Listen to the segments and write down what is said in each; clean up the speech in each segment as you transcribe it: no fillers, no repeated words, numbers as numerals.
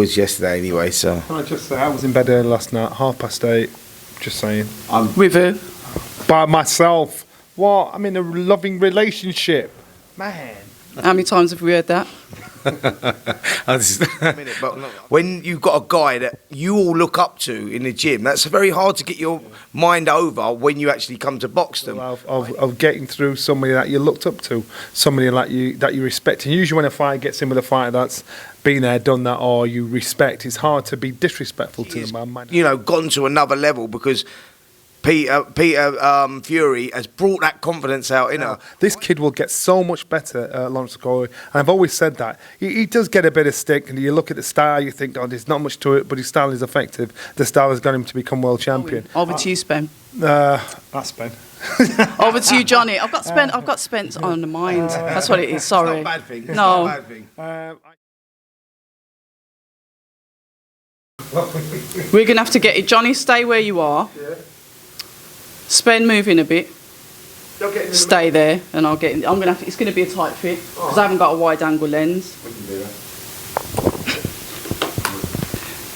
Was yesterday anyway, so. Can I just say, I was in bed early last night, 8:30, just saying. With who? By myself. What? I'm in a loving relationship. Man. How many times have we heard that? When you've got a guy that you all look up to in the gym, that's very hard to get your mind over when you actually come to box them. Of getting through somebody that you looked up to, somebody that you respect. And usually when a fighter gets in with a fighter that's been there, done that, or you respect, it's hard to be disrespectful to them. You know, gone to another level because Peter Fury has brought that confidence out in her. This kid will get so much better, Lawrence Corey, and I've always said that. He does get a bit of stick, and you look at the style, you think, oh, there's not much to it, but his style is effective. The style has got him to become world champion. Over to you, Spen. That's Ben. Over to you, Johnny. I've got Spence on the mind. That's what it is. Sorry. It's not a bad thing. It's no. not a bad thing. We're going to have to get it. Johnny, stay where you are. Yeah. Spen, move in a bit. Stay there, and I'll get in. I'm gonna have to, it's going to be a tight fit because I haven't got a wide angle lens. We can do that.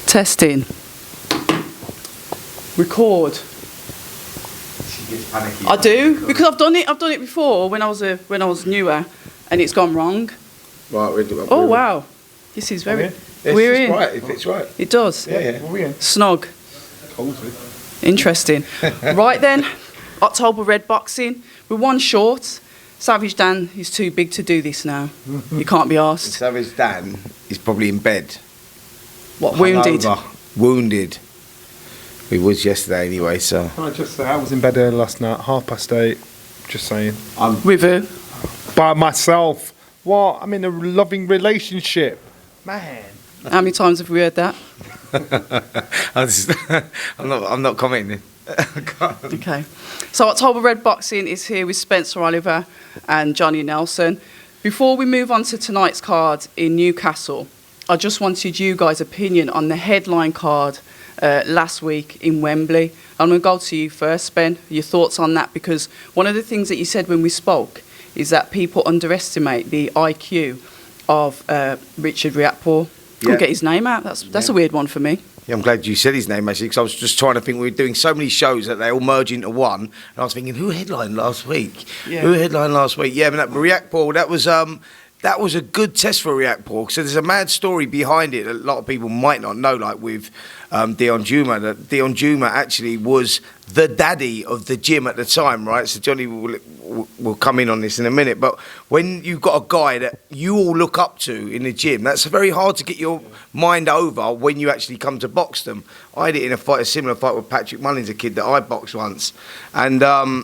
Testing. Record. She gets panicky. I do because I've done it before when I was newer, and it's gone wrong. Right, Oh wow, this is very. We're in. Right, if it's right. It does. Yeah. We're in. Snog. Totally. Interesting. Right then, October Red Boxing. We're one short. Savage Dan is too big to do this now. You can't be asked. Savage Dan is probably in bed. What, wounded? Hungover. Wounded. He was yesterday anyway, so. Can I just say, I was in bed early last night, 8:30, just saying. With who? By myself. What? I'm in a loving relationship. Man. How many times have we heard that? I'm not commenting. Okay. So October Red Boxing is here with Spencer Oliver and Johnny Nelson. Before we move on to tonight's card in Newcastle, I just wanted you guys' opinion on the headline card last week in Wembley. I'm going to go to you first, Ben. Your thoughts on that, because one of the things that you said when we spoke is that people underestimate the IQ of Richard Riakporhe. Couldn't get his name out. That's a weird one for me. Yeah, I'm glad you said his name, actually, because I was just trying to think. We were doing so many shows that they all merge into one, and I was thinking, who headlined last week? Yeah. Who headlined last week? Yeah, but Riakporhe, that was a good test for Riakporhe. So there's a mad story behind it that a lot of people might not know, like with Dion Jumah. That Dion Jumah actually was the daddy of the gym at the time, right? So Johnny will come in on this in a minute. But when you've got a guy that you all look up to in the gym, that's very hard to get your mind over when you actually come to box them. I did it in a similar fight with Patrick Mullins, a kid that I boxed once. And so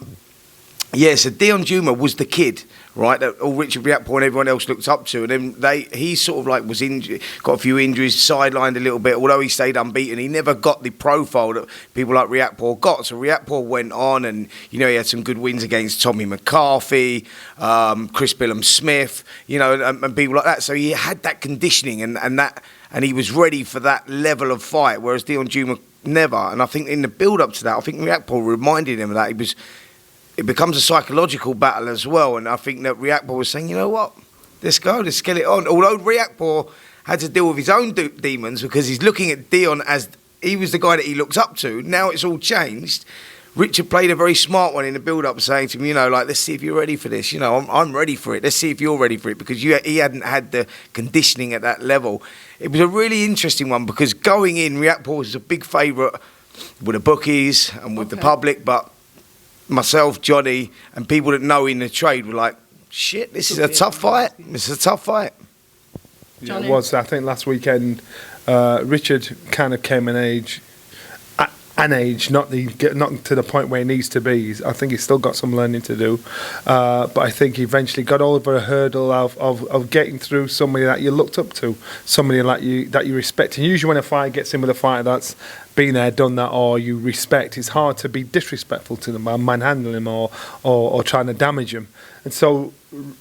Dion Jumah was the kid, right, that all Richard Riakporhe and everyone else looked up to. And then he sort of like was injured, got a few injuries, sidelined a little bit. Although he stayed unbeaten, he never got the profile that people like Riakporhe got. So Riakporhe went on, and he had some good wins against Tommy McCarthy, Chris Billum-Smith, and people like that. So he had that conditioning and he was ready for that level of fight, whereas Dion Jumah never. And I think in the build-up to that, I think Riakporhe reminded him of that. It becomes a psychological battle as well, and I think that Riakporhe was saying, you know what, let's go, let's get it on. Although Riakporhe had to deal with his own demons because he's looking at Dion as he was the guy that he looks up to. Now it's all changed. Richard played a very smart one in the build-up, saying to him, let's see if you're ready for this. I'm ready for it. Let's see if you're ready for it, because he hadn't had the conditioning at that level. It was a really interesting one because going in, Riakporhe was a big favourite with the bookies and with the public, but myself, Johnny, and people that know in the trade were like, shit, this is a tough fight. This is a tough fight. Yeah, it was. I think last weekend, Richard kind of came not to the point where he needs to be. I think he's still got some learning to do, but I think he eventually got over a hurdle of getting through somebody that you looked up to, somebody that you respect. And usually when a fighter gets in with a fighter that's been there, done that, or you respect, it's hard to be disrespectful to them by manhandling him or trying to damage him. And so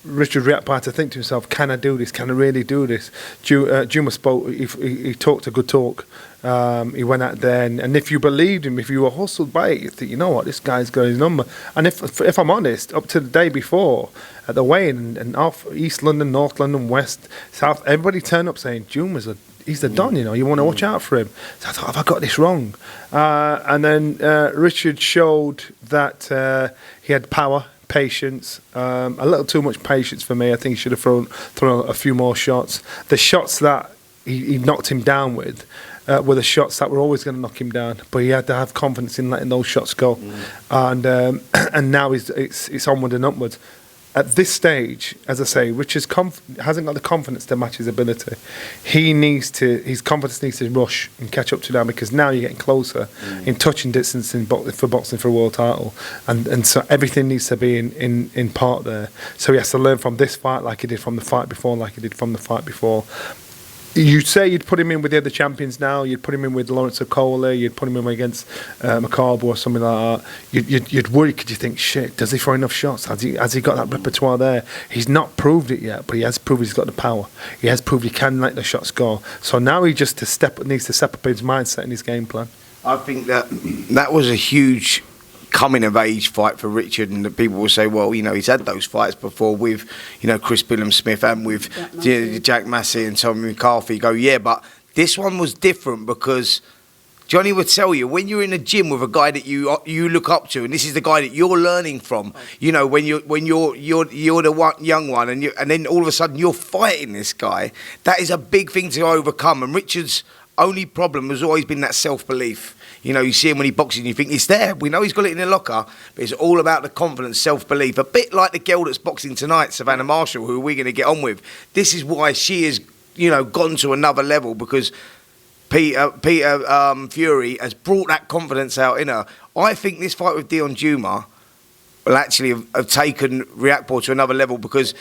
Richard Riakporhe had to think to himself, can I do this? Can I really do this? Dumas spoke, he talked a good talk. He went out there, and if you believed him, if you were hustled by it, you think, you know what, this guy's got his number. And if I'm honest, up to the day before, at the weigh-in, and off East London, North London, West, South, everybody turned up saying, Dumas, he's the Don, you know. You want to watch out for him. So I thought, have I got this wrong? And then Richard showed that he had power, patience, a little too much patience for me. I think he should have thrown a few more shots. The shots that he knocked him down with were the shots that were always going to knock him down, but he had to have confidence in letting those shots go. And now it's onward and upwards. At this stage, as I say, Richard hasn't got the confidence to match his ability. His confidence needs to rush and catch up to now, because now you're getting closer in touching distance for boxing for a world title, and so everything needs to be in part there. So he has to learn from this fight like he did from the fight before, You'd say you'd put him in with the other champions now. You'd put him in with Lawrence Okolie. You'd put him in against McCarbo or something like that. You'd worry because you think, shit, does he throw enough shots? Has he got that repertoire there? He's not proved it yet, but he has proved he's got the power. He has proved he can let the shots go. So now he just needs to step up his mindset and his game plan. I think that was a huge coming of age fight for Richard, and the people will say, well, you know, he's had those fights before with, you know, Chris Billam-Smith and with Jack Massey and Tommy McCarthy. You go, yeah, but this one was different because Johnny would tell you, when you're in a gym with a guy that you look up to, and this is the guy that you're learning from, you know, when you're the young one, and then all of a sudden you're fighting this guy, that is a big thing to overcome. And Richard's only problem has always been that self-belief. You know, you see him when he boxes and you think, it's there. We know he's got it in the locker, but it's all about the confidence, self-belief. A bit like the girl that's boxing tonight, Savanna Marshalls, who we're going to get on with. This is why she has, you know, gone to another level, because Peter Fury has brought that confidence out in her. I think this fight with Dion Jumah will actually have taken Riakporhe to another level, because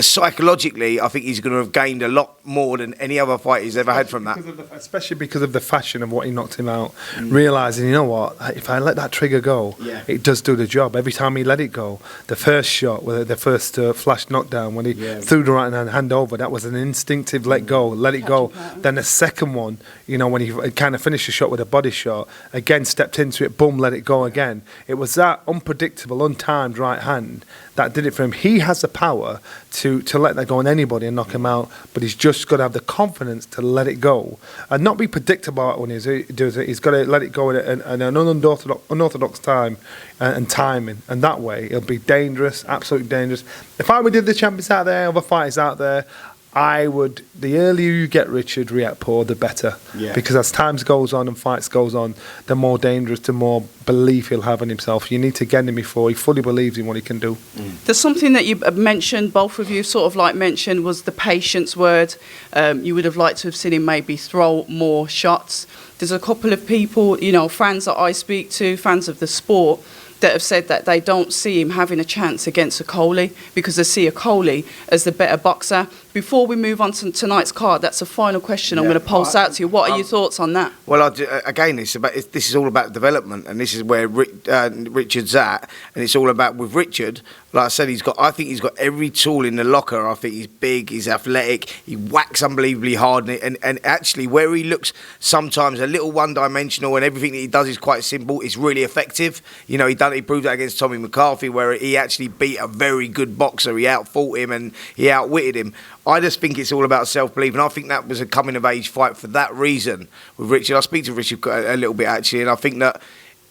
psychologically, I think he's going to have gained a lot more than any other fight he's ever had from that. Especially because of the fashion of what he knocked him out. Realising, you know what, if I let that trigger go, it does do the job. Every time he let it go, the first shot, the first flash knockdown, when he threw the right hand over, that was an instinctive let it go. Then the second one, you know, when he kind of finished the shot with a body shot, again stepped into it, boom, let it go again. It was that unpredictable, untimed right hand that did it for him. He has the power to let that go on anybody and knock him out, but he's just got to have the confidence to let it go and not be predictable when he does it. He's got to let it go in an unorthodox time and timing, and that way it'll be dangerous, absolutely dangerous. If I were the champions out there, other fighters out there, the earlier you get Richard Riakporhe, the better. Because as times goes on and fights goes on, the more dangerous, the more belief he'll have in himself. You need to get him before he fully believes in what he can do. There's something that you mentioned, both of you sort of like mentioned, was the patience word. You would have liked to have seen him maybe throw more shots. There's a couple of people, you know, fans that I speak to, fans of the sport, that have said that they don't see him having a chance against Okolie because they see Okolie as the better boxer. Before we move on to tonight's card, that's a final question I'm going to pulse out to you. What are your thoughts on that? Well, again, this is all about development, and this is where Richard's at, and it's all about with Richard. Like I said, I think he's got every tool in the locker. I think he's big, he's athletic, he whacks unbelievably hard, and actually where he looks sometimes a little one-dimensional and everything that he does is quite simple, it's really effective. You know, he proved that against Tommy McCarthy, where he actually beat a very good boxer. He outfought him and he outwitted him. I just think it's all about self-belief, and I think that was a coming-of-age fight for that reason with Richard. I speak to Richard a little bit, actually, and I think that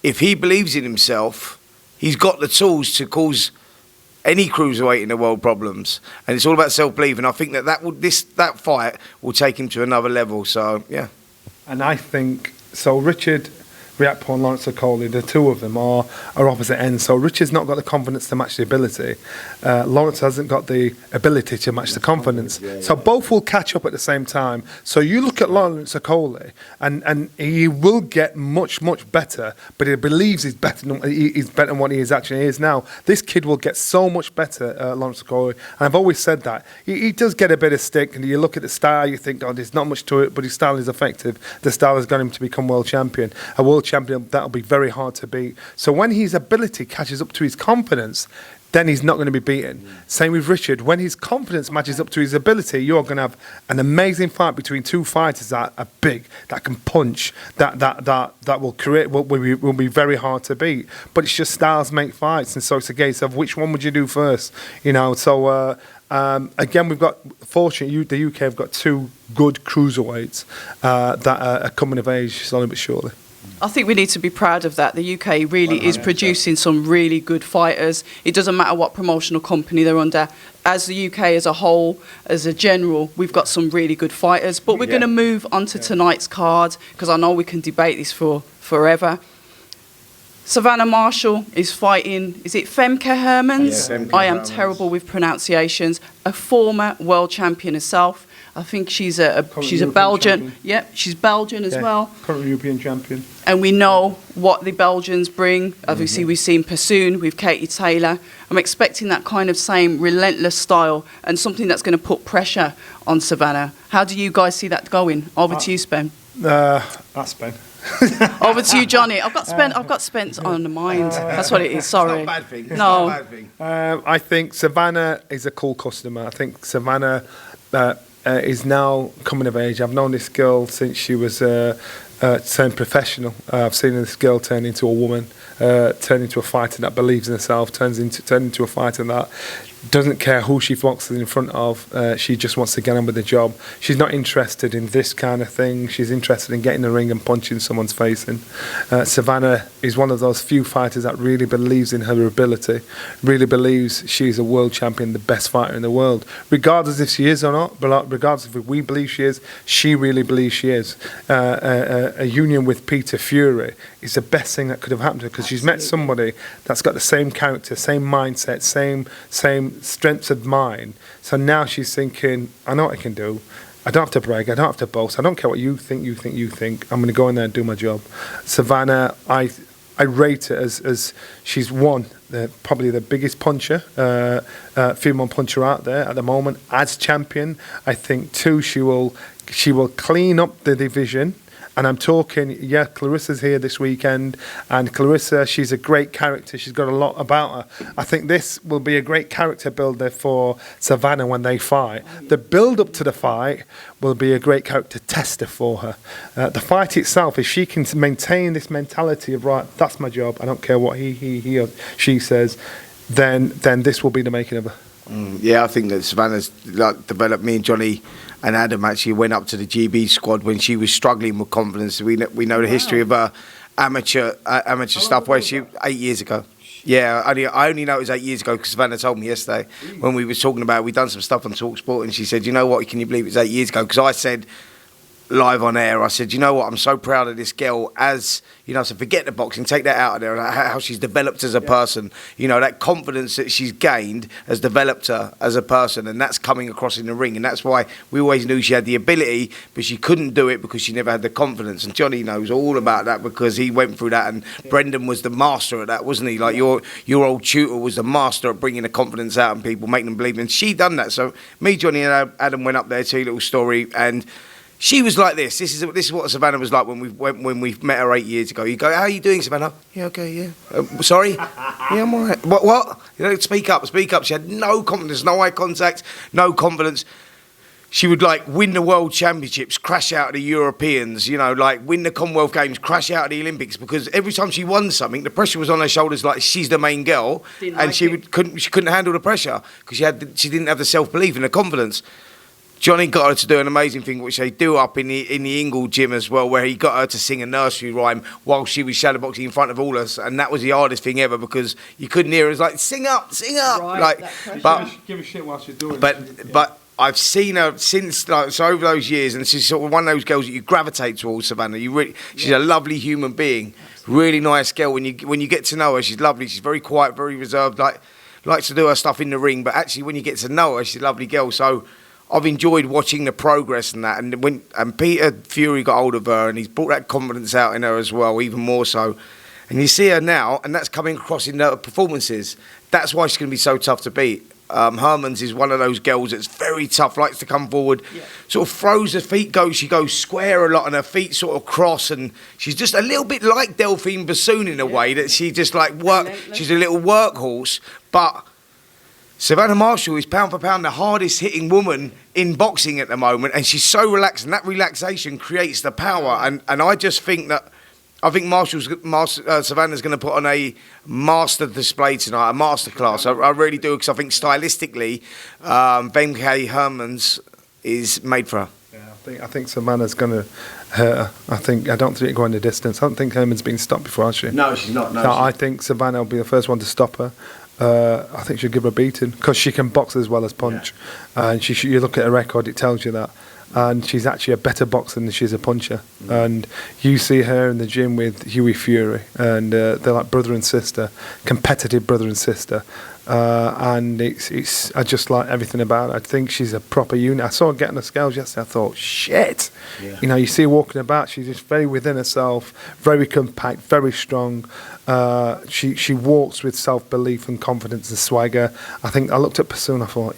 if he believes in himself, he's got the tools to cause any cruiserweight in the world problems, and it's all about self-belief, and I think that fight will take him to another level, so, yeah. And I think, so Richard Riakporhe and Lawrence Okolie, the two of them are opposite ends. So Richard's not got the confidence to match the ability. Lawrence hasn't got the ability to match the confidence. So both will catch up at the same time. So you look at Lawrence Okolie, and he will get much, much better, but he believes he's better than what he actually is now. This kid will get so much better, Lawrence Okolie. And I've always said that. He does get a bit of stick, and you look at the style, you think, oh, there's not much to it, but his style is effective. The style has got him to become world champion. A world champion, that'll be very hard to beat. So when his ability catches up to his confidence, then he's not going to be beaten. Same with Richard. When his confidence matches up to his ability, you're going to have an amazing fight between two fighters that are big, that can punch, that will be very hard to beat. But it's just styles make fights, and so it's a case of which one would you do first, you know. So Again, we've got, fortunately, the UK have got 2 good cruiserweights that are coming of age slowly but surely. I think we need to be proud of that. The UK really is producing some really good fighters. It doesn't matter what promotional company they're under. As the UK as a whole, as a general, we've got some really good fighters. But we're going to move on to tonight's card, because I know we can debate this for forever. Savanna Marshall is fighting, is it Femke Hermans? Yeah, Femke I am Hermans. terrible with pronunciations. A former world champion herself. I think she's a European Belgian. champion. Yep, she's Belgian as well. Current European champion. And we know what the Belgians bring. Obviously, we've seen Pursoon with Katie Taylor. I'm expecting that kind of same relentless style and something that's going to put pressure on Savannah. How do you guys see that going? Over to you, Spen. That's Ben. Over to you, Johnny. I've got Spence on the mind. That's what it is. Sorry. It's not a bad thing. It's No. not a bad thing. I think Savannah is a cool customer. I think Savannah is now coming of age. I've known this girl since she was turned professional. I've seen this girl turn into a woman, turn into a fighter that believes in herself, turn into a fighter that doesn't care who she boxes in front of. She just wants to get on with the job. She's not interested in this kind of thing. She's interested in getting in the ring and punching someone's face in. Savannah is one of those few fighters that really believes in her ability, really believes she's a world champion, the best fighter in the world. Regardless if she is or not, regardless if we believe she is, she really believes she is. A union with Peter Fury is the best thing that could have happened to her, because she's met somebody that's got the same character, same mindset, same strengths of mind. So now she's thinking, I know what I can do. I don't have to brag. I don't have to boast. I don't care what you think. I'm going to go in there and do my job. Savannah, I rate her as she's probably the biggest puncher, female puncher out there at the moment as champion. I think too she will clean up the division. And I'm talking, Clarissa's here this weekend, and Clarissa, she's a great character. She's got a lot about her. I think this will be a great character builder for Savannah when they fight. The build-up to the fight will be a great character tester for her. The fight itself, if she can maintain this mentality of, right, that's my job, I don't care what he or she says, then this will be the making of her. Yeah, I think that Savannah's developed. Me and Johnny and Adam actually went up to the GB squad when she was struggling with confidence. We know the history of her amateur stuff where she 8 years ago. Yeah, I only know it was 8 years ago because Savannah told me yesterday when we were talking about it. We'd done some stuff on TalkSport, and she said, "You know what? Can you believe it's 8 years ago?" Because I said live on air, I said, "You know what? I'm so proud of this girl. As you know, so forget the boxing, take that out of there. How she's developed as a person. You know, that confidence that she's gained has developed her as a person, and that's coming across in the ring. And that's why we always knew she had the ability, but she couldn't do it because she never had the confidence. And Johnny knows all about that because he went through that. And Brendan was the master at that, wasn't he? Like your old tutor was the master at bringing the confidence out in people, making them believe. And she done that. So me, Johnny, and Adam went up there, tell you a little story, and she was like this. This is what Savannah was like when we met her 8 years ago. You go, "How are you doing, Savannah?" "Yeah, okay, yeah." "Sorry?" "Yeah, I'm all right." What? You know, speak up. She had no confidence, no eye contact, no confidence. She would win the world championships, crash out of the Europeans, win the Commonwealth Games, crash out of the Olympics, because every time she won something, the pressure was on her shoulders like she's the main girl, and she couldn't handle the pressure because she didn't have the self-belief and the confidence. Johnny got her to do an amazing thing, which they do up in the Ingle gym as well, where he got her to sing a nursery rhyme while she was shadowboxing in front of all us, and that was the hardest thing ever because you couldn't hear her. It was like, sing up, right, give a shit while she's doing it. But I've seen her since, so over those years, and she's sort of one of those girls that you gravitate towards, Savannah. She's a lovely human being, really nice girl. When you get to know her, she's lovely. She's very quiet, very reserved, likes to do her stuff in the ring. But actually, when you get to know her, she's a lovely girl. So I've enjoyed watching the progress and that. And Peter Fury got hold of her, and he's brought that confidence out in her as well, even more so. And you see her now, and that's coming across in her performances. That's why she's going to be so tough to beat. Hermans is one of those girls that's very tough, likes to come forward, sort of throws her feet, she goes square a lot, and her feet sort of cross, and she's just a little bit like Delphine Bassoon in a way, that she just she's a little workhorse, but Savanna Marshall is pound for pound the hardest hitting woman in boxing at the moment, and she's so relaxed, and that relaxation creates the power. And I just think that I think Savannah's going to put on a master display tonight, a master class. I really do, because I think stylistically, Femke Hermans is made for her. I think Savannah's going to hurt her. I don't think it'll go in the distance. I don't think Herman's been stopped before, has she? No, she's not. No, I think Savannah will be the first one to stop her. I think she'll give her a beating, because she can box as well as punch. Yeah. And you look at her record, it tells you that. And she's actually a better boxer than she's a puncher. And you see her in the gym with Hughie Fury, and they're like brother and sister, competitive brother and sister. And I just like everything about her. I think she's a proper unit. I saw her getting the scales yesterday. I thought, shit. Yeah. You see her walking about. She's just very within herself, very compact, very strong. She walks with self-belief and confidence and swagger. I think I looked at Pursuit and I thought,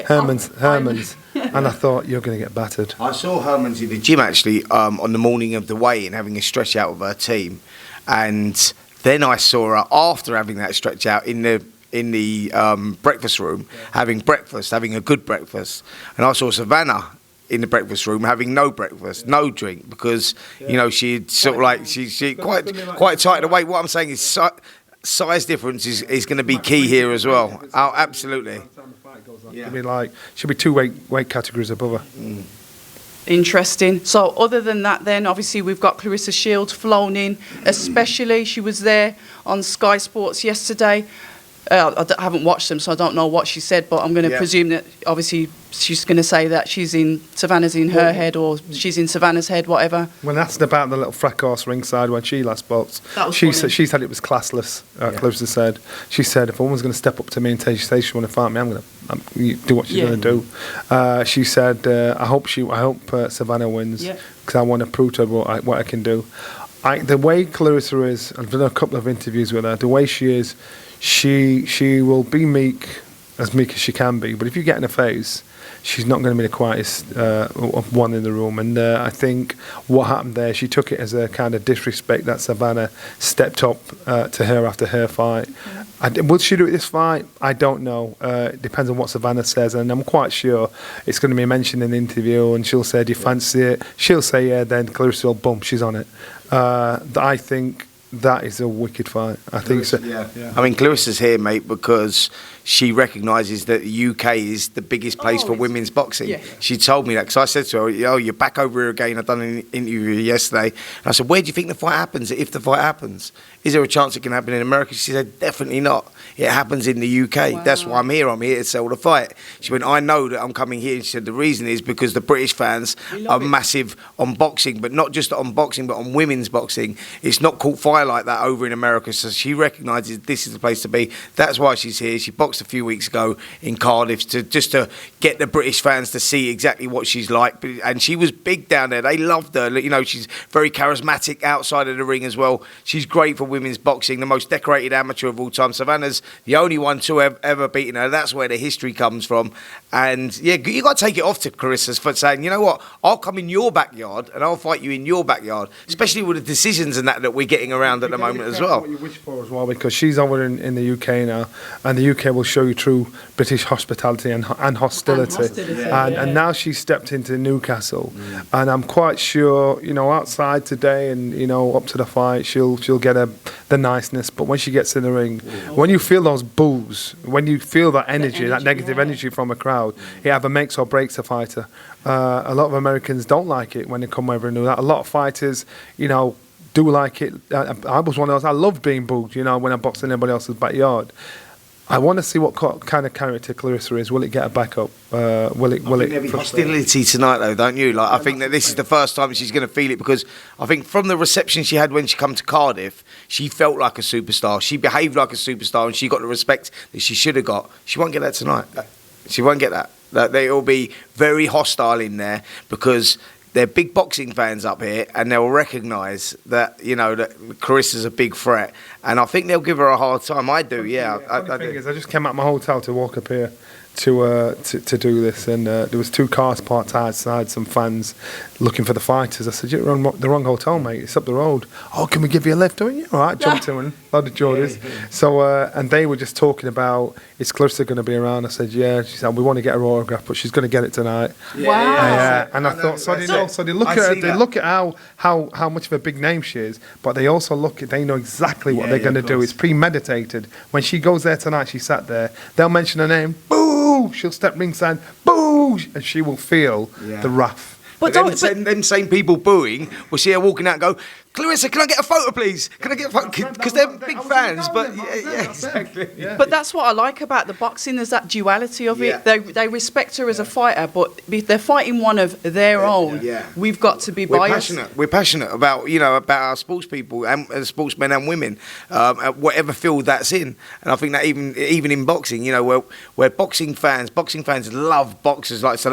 Hermans. And I thought, you're going to get battered. I saw Hermans in the gym actually on the morning of the weigh-in, having a stretch out with her team, and then I saw her after having that stretch out in the breakfast room, having a good breakfast, and I saw Savannah in the breakfast room having no breakfast, no drink, because she'd sort of like she quite tight in the weight. What I'm saying is size difference is going to be key here as well. Oh, absolutely. She'll be two weight categories above her. Interesting. So other than that then, obviously we've got Clarissa Shields flown in, especially she was there on Sky Sports yesterday. I haven't watched them, so I don't know what she said, but I'm going to presume that obviously she's going to say that Savannah's in her head, or she's in Savannah's head, whatever. When asked about the little fracas ringside when she last boxed, she said it was classless. Clarissa said, if a woman's going to step up to me and say she want to fight me, I'm going to do what she's going to do. She said, I hope Savannah wins, because I want to prove to her what I can do. The way Clarissa is, I've done a couple of interviews with her, the way she is, she will be meek as she can be, but if you get in her face, she's not going to be the quietest one in the room. And I think what happened there, she took it as a kind of disrespect that Savannah stepped up to her after her fight. Will she do it this fight? I don't know. It depends on what Savannah says, and I'm quite sure it's going to be mentioned in the interview, and she'll say, do you fancy it? She'll say, yeah, then Clarissa will, boom, she's on it. I think that is a wicked fight. I think so. Yeah. I mean, Clarissa's here, mate, because she recognises that the UK is the biggest place for women's boxing. Yeah. She told me that, because I said to her, you're back over here again. I've done an interview yesterday. And I said, where do you think the fight happens, if the fight happens? Is there a chance it can happen in America? She said, definitely not. It happens in the UK. Wow. That's why I'm here. I'm here to sell the fight. She went, I know that I'm coming here. She said, the reason is because the British fans are massive on boxing, but not just on boxing, but on women's boxing. It's not caught fire like that over in America. So she recognises this is the place to be. That's why she's here. She boxed a few weeks ago in Cardiff to get the British fans to see exactly what she's like. And she was big down there. They loved her. She's very charismatic outside of the ring as well. She's great for women's boxing, the most decorated amateur of all time. Savannah's the only one to have ever beaten her. That's where the history comes from. And yeah, you got to take it off to Carissa for saying, you know what, I'll come in your backyard and I'll fight you in your backyard, especially with the decisions and that we're getting around at the moment as well. What you wish for as well, because she's over in the UK now, and the UK will show you true British hospitality and hostility. And now she's stepped into Newcastle, and I'm quite sure, outside today and up to the fight, she'll get the niceness. But when she gets in the ring, when you feel those boos, when you feel that energy, that negative energy from a crowd, it either makes or breaks a fighter. A lot of Americans don't like it when they come over and do that. A lot of fighters, do like it. I was one of those. I love being booed, when I box in anybody else's backyard. I want to see what kind of character Clarissa is. Will it get her back up? Will it? There'll be hostility tonight, though, don't you? I think that this is the first time she's going to feel it, because I think from the reception she had when she come to Cardiff, she felt like a superstar. She behaved like a superstar, and she got the respect that she should have got. She won't get that tonight. She won't get that. They will be very hostile in there, because they're big boxing fans up here, and they'll recognise that that Carissa's a big threat, and I think they'll give her a hard time. I do, yeah. The thing is, I just came out of my hotel to walk up here to do this, and there was 2 cars parked outside, some fans looking for the fighters. I said, you're on the wrong hotel, mate. It's up the road. Oh, can we give you a lift? All right, jumped in. Geordies. So, and they were just talking about, is Clarissa going to be around? I said, yeah. She said, we want to get her autograph, but she's going to get it tonight. Wow. And I thought, so they look at her, they look at how much of a big name she is, but they also they know exactly what they're going to do. It's premeditated. When she goes there tonight, she sat there, they'll mention her name, boo! She'll step ringside, boo! And she will feel the wrath. But them same people booing will see her walking out and go, Clarissa, can I get a photo, please? Can I get a photo? Because they're big fans. But yeah, exactly. Yeah. But that's what I like about the boxing. There's that duality of it. They respect her as a fighter, but if they're fighting one of their own, we've got to be biased. We're passionate about our sports people and sportsmen and women, whatever field that's in. And I think that even in boxing, where boxing fans love boxers. Like, so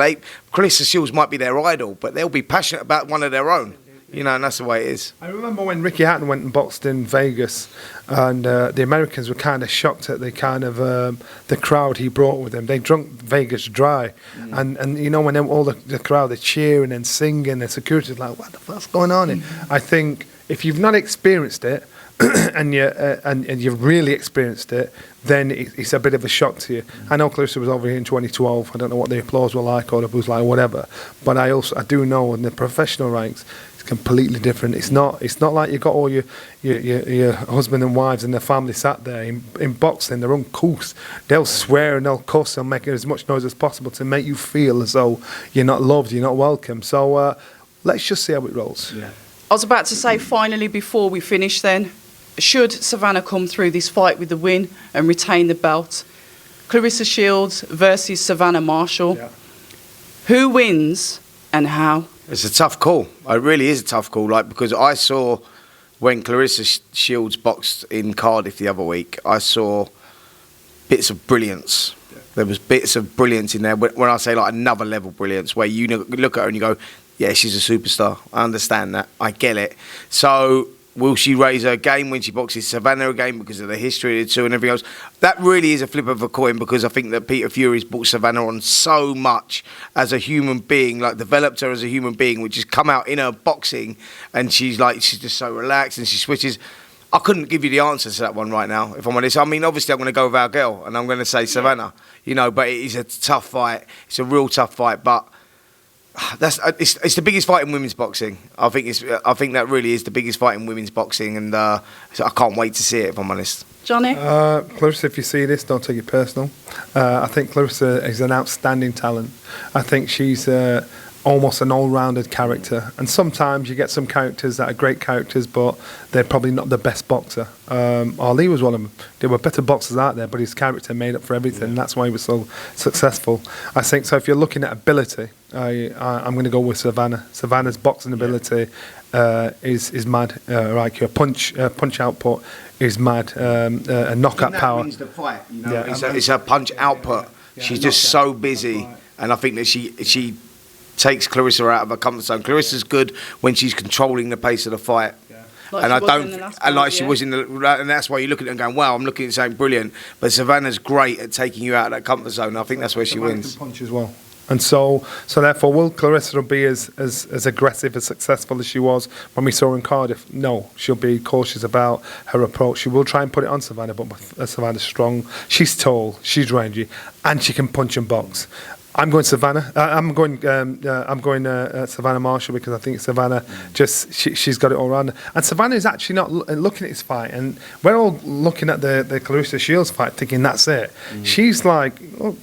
Carissa Shields might be their idol, but they'll be passionate about one of their own. And that's the way it is. I remember when Ricky Hatton went and boxed in Vegas, and the Americans were kind of shocked at the kind of the crowd he brought with him. They drunk Vegas dry, and when all the crowd, they're cheering and singing, the security's like, what the fuck's going on here? I think if you've not experienced it, and you've really experienced it, then it's a bit of a shock to you. I know Clarissa was over here in 2012. I don't know what the applause were like or the booze like, whatever. But I do know in the professional ranks, it's completely different. It's not like you've got all your husband and wives and their family sat there in boxing. They're uncouth. They'll swear and they'll cuss and make as much noise as possible to make you feel as though you're not loved, you're not welcome. So let's just see how it rolls. Yeah. I was about to say, finally, before we finish then, should Savannah come through this fight with the win and retain the belt, Clarissa Shields versus Savanna Marshall, who wins and how? It's a tough call. It really is a tough call. Because I saw when Clarissa Shields boxed in Cardiff the other week, I saw bits of brilliance. There was bits of brilliance in there. When I say another level brilliance, where you look at her and you go, yeah, she's a superstar. I understand that. I get it. So will she raise her game when she boxes Savannah again because of the history of the two and everything else? That really is a flip of a coin, because I think that Peter Fury's brought Savannah on so much as a human being, developed her as a human being, which has come out in her boxing, and she's just so relaxed and she switches. I couldn't give you the answer to that one right now, if I'm honest. I mean, obviously I'm going to go with our girl and I'm going to say Savannah, but it is a tough fight. It's a real tough fight, but it's the biggest fight in women's boxing. I think that really is the biggest fight in women's boxing, and so I can't wait to see it, if I'm honest. Johnny? Clarissa, if you see this, don't take it personal. I think Clarissa is an outstanding talent. I think she's almost an all-rounded character, and sometimes you get some characters that are great characters, but they're probably not the best boxer. Ali was one of them. There were better boxers out there, but his character made up for everything, and that's why he was so successful. I think so. If you're looking at ability, I'm going to go with Savannah. Savannah's boxing ability is mad. Her punch output is mad. A knockout power. Wins the fight, it's her punch output. She's just so busy, and I think that she takes Clarissa out of her comfort zone. Clarissa's good when she's controlling the pace of the fight. And that's why you look at it and going, wow, I'm looking at something brilliant. But Savannah's great at taking you out of that comfort zone. I think that's where she wins. Punch as well. And so therefore, will Clarissa be as aggressive, as successful as she was when we saw her in Cardiff? No, she'll be cautious about her approach. She will try and put it on Savannah, but Savannah's strong. She's tall, she's rangy, and she can punch and box. I'm going Savannah. I'm going Savanna Marshall, because I think Savannah she's got it all around. And Savannah is actually not looking at this fight, and we're all looking at the Clarissa Shields fight, thinking that's it. She's like, oh,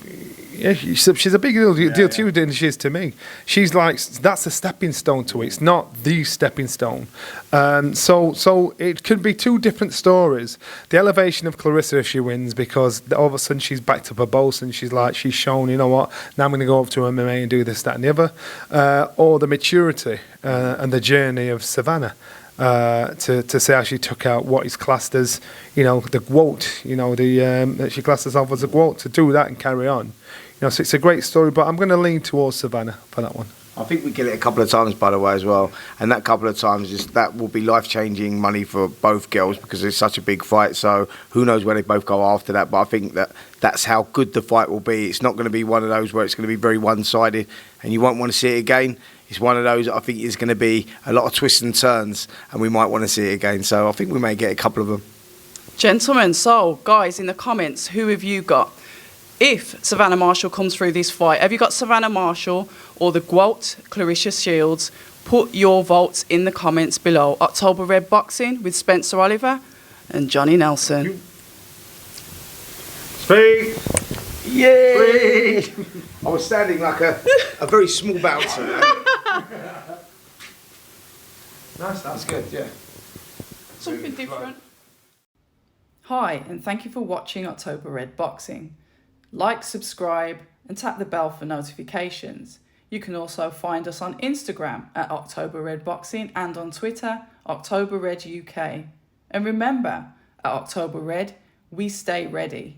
yeah, she's a big deal to you than she is to me. She's like, that's a stepping stone to it. It's not the stepping stone. So it could be two different stories. The elevation of Clarissa if she wins, because all of a sudden she's backed up her boss and she's shown, you know what, now I'm going to go over to MMA and do this, that and the other. Or the maturity and the journey of Savannah. To see how she took out what is classed as, the GWOT, she classed herself as a GWOT, to do that and carry on. So it's a great story, but I'm going to lean towards Savannah for that one. I think we get it a couple of times, by the way, as well. And that couple of times, that will be life-changing money for both girls, because it's such a big fight. So who knows where they both go after that. But I think that's how good the fight will be. It's not going to be one of those where it's going to be very one-sided and you won't want to see it again. It's one of those, I think, is going to be a lot of twists and turns, and we might want to see it again. So I think we may get a couple of them. Gentlemen, so guys, in the comments, who have you got? If Savannah Marshall comes through this fight, have you got Savannah Marshall or the GWALT, Clarissa Shields? Put your votes in the comments below. October Red Boxing with Spencer Oliver and Johnny Nelson. Speak! Yay! I was standing like a very small bouncer. Nice, That's good, yeah. Something different. Hi, and thank you for watching October Red Boxing. Like, subscribe, and tap the bell for notifications. You can also find us on Instagram at October Red Boxing and on Twitter, October Red UK. And remember, at October Red, we stay ready.